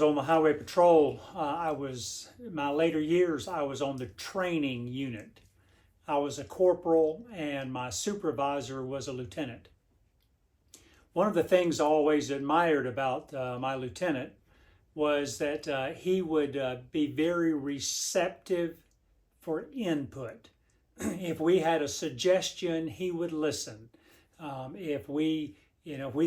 was on the highway patrol, in my later years, I was on the training unit. I was a corporal and my supervisor was a lieutenant. One of the things I always admired about my lieutenant was that he would be very receptive for input. If we had a suggestion, he would listen. If we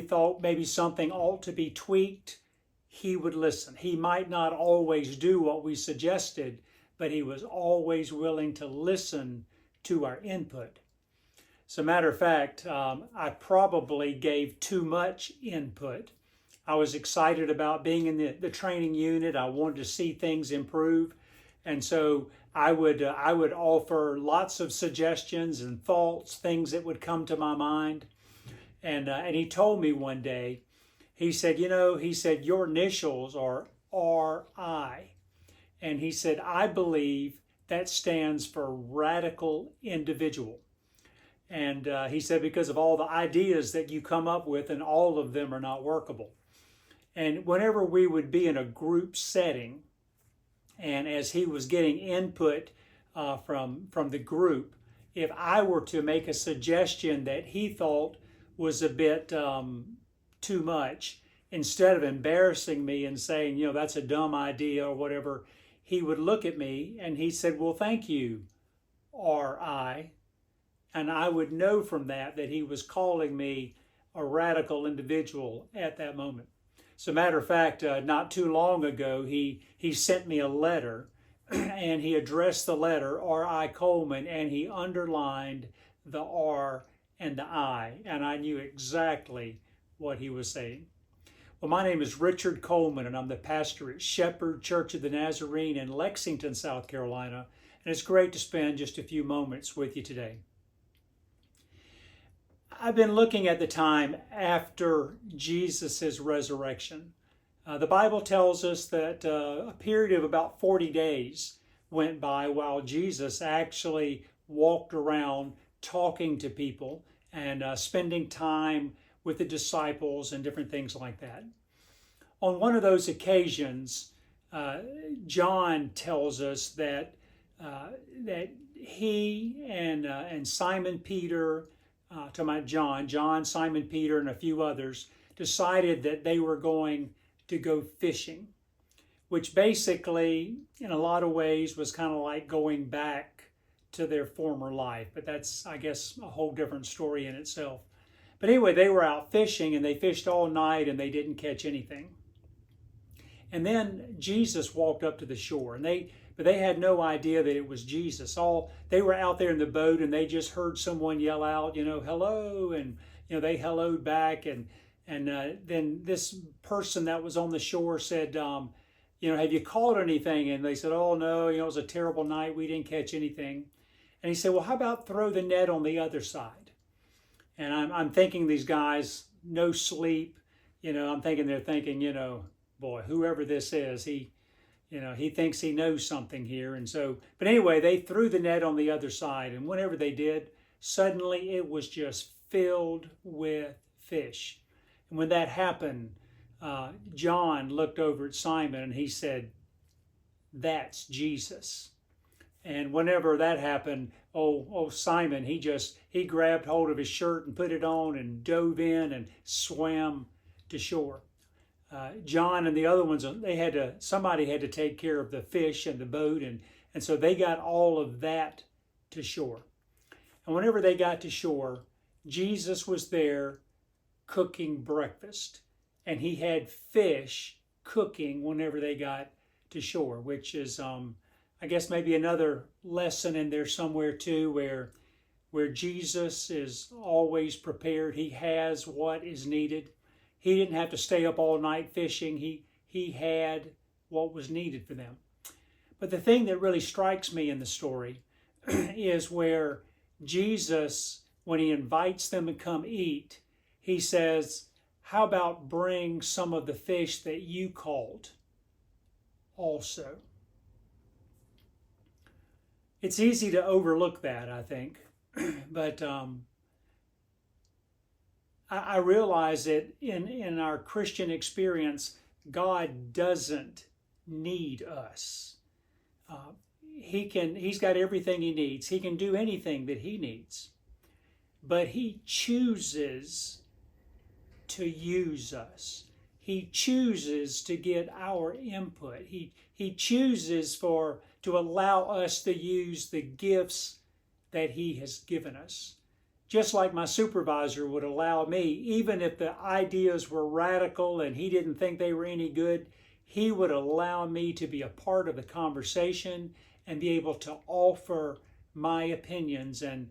thought maybe something ought to be tweaked, he would listen. He might not always do what we suggested, but he was always willing to listen to our input. As a matter of fact, I probably gave too much input. I was excited about being in the training unit. I wanted to see things improve. And so I would offer lots of suggestions and thoughts, things that would come to my mind. And he told me one day, he said, your initials are RI. And he said, I believe that stands for radical individual. And he said, because of all the ideas that you come up with, and all of them are not workable. And whenever we would be in a group setting, and as he was getting input from the group, if I were to make a suggestion that he thought was a bit too much, instead of embarrassing me and saying, that's a dumb idea or whatever, he would look at me and he said, well, thank you, R.I. And I would know from that he was calling me a radical individual at that moment. As a matter of fact, not too long ago, he sent me a letter and he addressed the letter R.I. Coleman, and he underlined the R and the I, and I knew exactly what he was saying. Well, my name is Richard Coleman, and I'm the pastor at Shepherd Church of the Nazarene in Lexington, South Carolina, and it's great to spend just a few moments with you today. I've been looking at the time after Jesus' resurrection. The Bible tells us that a period of about 40 days went by while Jesus actually walked around talking to people and spending time with the disciples and different things like that. On one of those occasions, John tells us that he and Simon Peter, John, Simon Peter, and a few others decided that they were going to go fishing, which basically, in a lot of ways, was kind of like going back to their former life. But that's, I guess, a whole different story in itself. But anyway, they were out fishing and they fished all night and they didn't catch anything. And then Jesus walked up to the shore, and but they had no idea that it was Jesus. They were out there in the boat and they just heard someone yell out, hello, and they helloed back, and then this person that was on the shore said, have you caught anything? And they said, oh no, it was a terrible night, we didn't catch anything. And he said, well, how about throw the net on the other side? And I'm thinking these guys, no sleep, I'm thinking they're thinking, boy, whoever this is, he thinks he knows something here. And so, but anyway, they threw the net on the other side. And whenever they did, suddenly it was just filled with fish. And when that happened, John looked over at Simon and he said, that's Jesus. And whenever that happened, Simon, he grabbed hold of his shirt and put it on and dove in and swam to shore. John and the other ones, somebody had to take care of the fish and the boat, and so they got all of that to shore. And whenever they got to shore, Jesus was there cooking breakfast, and he had fish cooking whenever they got to shore, which is, I guess, maybe another lesson in there somewhere too, where Jesus is always prepared. He has what is needed. He didn't have to stay up all night fishing. He had what was needed for them. But the thing that really strikes me in the story is where Jesus, when he invites them to come eat, he says, how about bring some of the fish that you caught also? It's easy to overlook that, I think, but I realize that in our Christian experience, God doesn't need us. He's got everything he needs. He can do anything that he needs. But he chooses to use us. He chooses to get our input. He chooses to allow us to use the gifts that he has given us. Just like my supervisor would allow me, even if the ideas were radical and he didn't think they were any good, he would allow me to be a part of the conversation and be able to offer my opinions and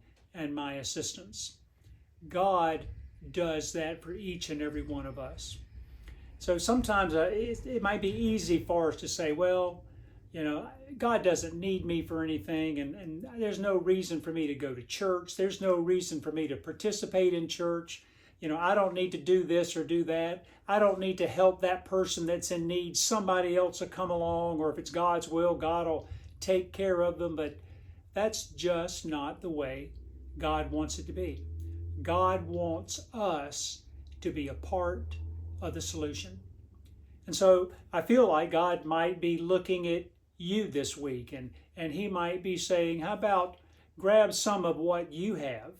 my assistance. God does that for each and every one of us. So sometimes it might be easy for us to say, well, God doesn't need me for anything, and there's no reason for me to go to church. There's no reason for me to participate in church. I don't need to do this or do that. I don't need to help that person that's in need. Somebody else will come along, or if it's God's will, God will take care of them. But that's just not the way God wants it to be. God wants us to be a part of the solution. And so I feel like God might be looking at you this week, and he might be saying, how about grab some of what you have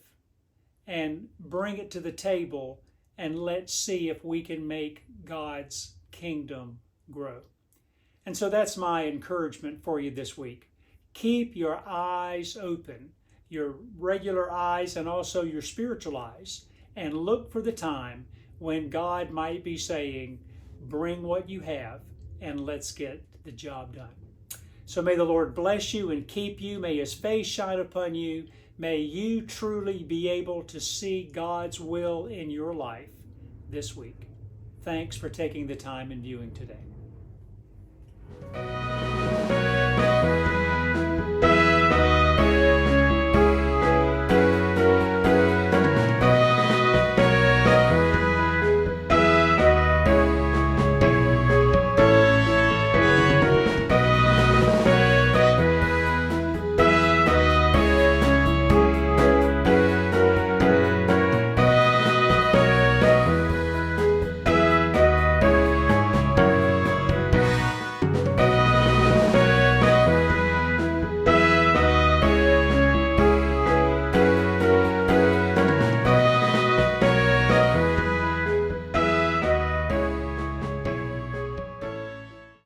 and bring it to the table, and let's see if we can make God's kingdom grow. And so that's my encouragement for you this week. Keep your eyes open, your regular eyes and also your spiritual eyes, and look for the time when God might be saying, bring what you have and let's get the job done. So may the Lord bless you and keep you. May his face shine upon you. May you truly be able to see God's will in your life this week. Thanks for taking the time and viewing today.